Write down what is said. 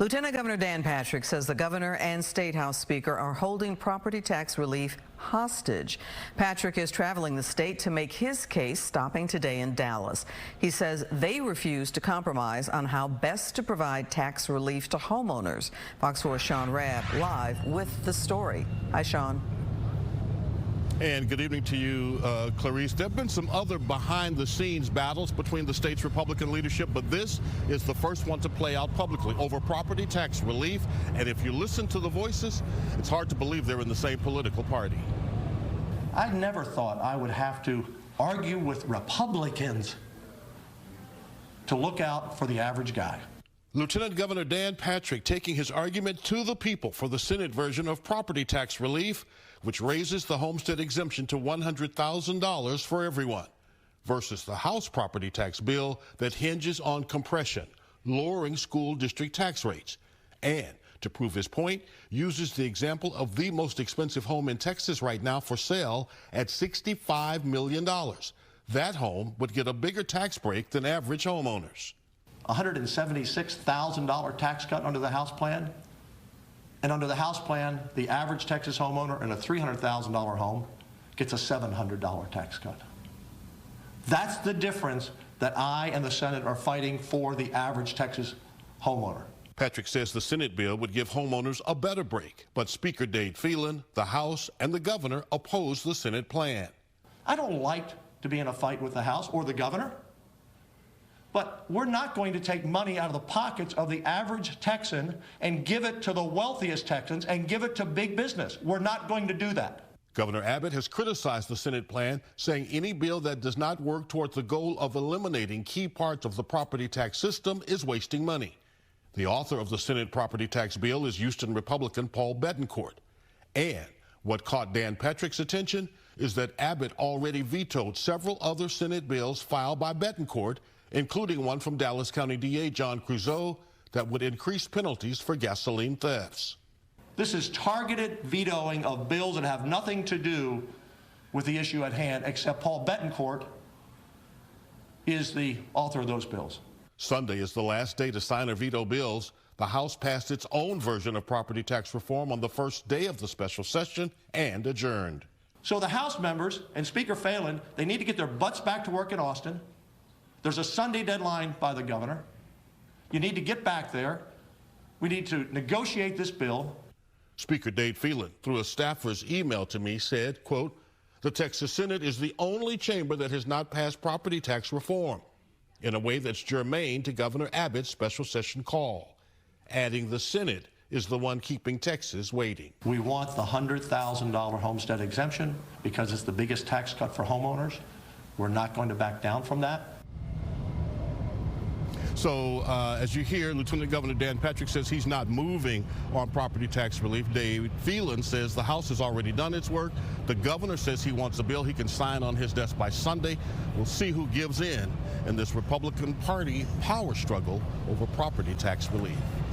Lieutenant Governor Dan Patrick says the governor and State House Speaker are holding property tax relief hostage. Patrick is traveling the state to make his case, stopping today in Dallas. He says they refuse to compromise on how best to provide tax relief to homeowners. Fox 4's Sean Rabb live with the story. Hi, Sean. And good evening to you, Clarice. There have been some other behind-the-scenes battles between the state's Republican leadership, but this is the first one to play out publicly over property tax relief. And if you listen to the voices, it's hard to believe they're in the same political party. I never thought I would have to argue with Republicans to look out for the average guy. Lieutenant Governor Dan Patrick taking his argument to the people for the Senate version of property tax relief, which raises the homestead exemption to $100,000 for everyone, versus the House property tax bill that hinges on compression, lowering school district tax rates, and to prove his point, uses the example of the most expensive home in Texas right now for sale at $65 million. That home would get a bigger tax break than average homeowners. $176,000 tax cut under the House plan. And under the House plan, the average Texas homeowner in a $300,000 home gets a $700 tax cut. That's the difference that I and the Senate are fighting for the average Texas homeowner. Patrick says the Senate bill would give homeowners a better break, but Speaker Dade Phelan, the House, and the governor oppose the Senate plan. I don't like to be in a fight with the House or the governor, but we're not going to take money out of the pockets of the average Texan and give it to the wealthiest Texans and give it to big business. We're not going to do that. Governor Abbott has criticized the Senate plan, saying any bill that does not work towards the goal of eliminating key parts of the property tax system is wasting money. The author of the Senate property tax bill is Houston Republican Paul Bettencourt. And what caught Dan Patrick's attention is that Abbott already vetoed several other Senate bills filed by Bettencourt, including one from Dallas County DA John Creuzot that would increase penalties for gasoline thefts. This is targeted vetoing of bills that have nothing to do with the issue at hand, except Paul Bettencourt is the author of those bills. Sunday is the last day to sign or veto bills. The House passed its own version of property tax reform on the first day of the special session and adjourned. So the House members and Speaker Phelan, they need to get their butts back to work in Austin. There's a Sunday deadline by the governor. You need to get back there. We need to negotiate this bill. Speaker Dade Phelan, through a staffer's email to me, said, quote, "The Texas Senate is the only chamber that has not passed property tax reform in a way that's germane to Governor Abbott's special session call," adding the Senate is the one keeping Texas waiting. We want the $100,000 homestead exemption because it's the biggest tax cut for homeowners. We're not going to back down from that. So, as you hear, Lieutenant Governor Dan Patrick says he's not moving on property tax relief. Dade Phelan says the House has already done its work. The governor says he wants a bill he can sign on his desk by Sunday. We'll see who gives in this Republican Party power struggle over property tax relief.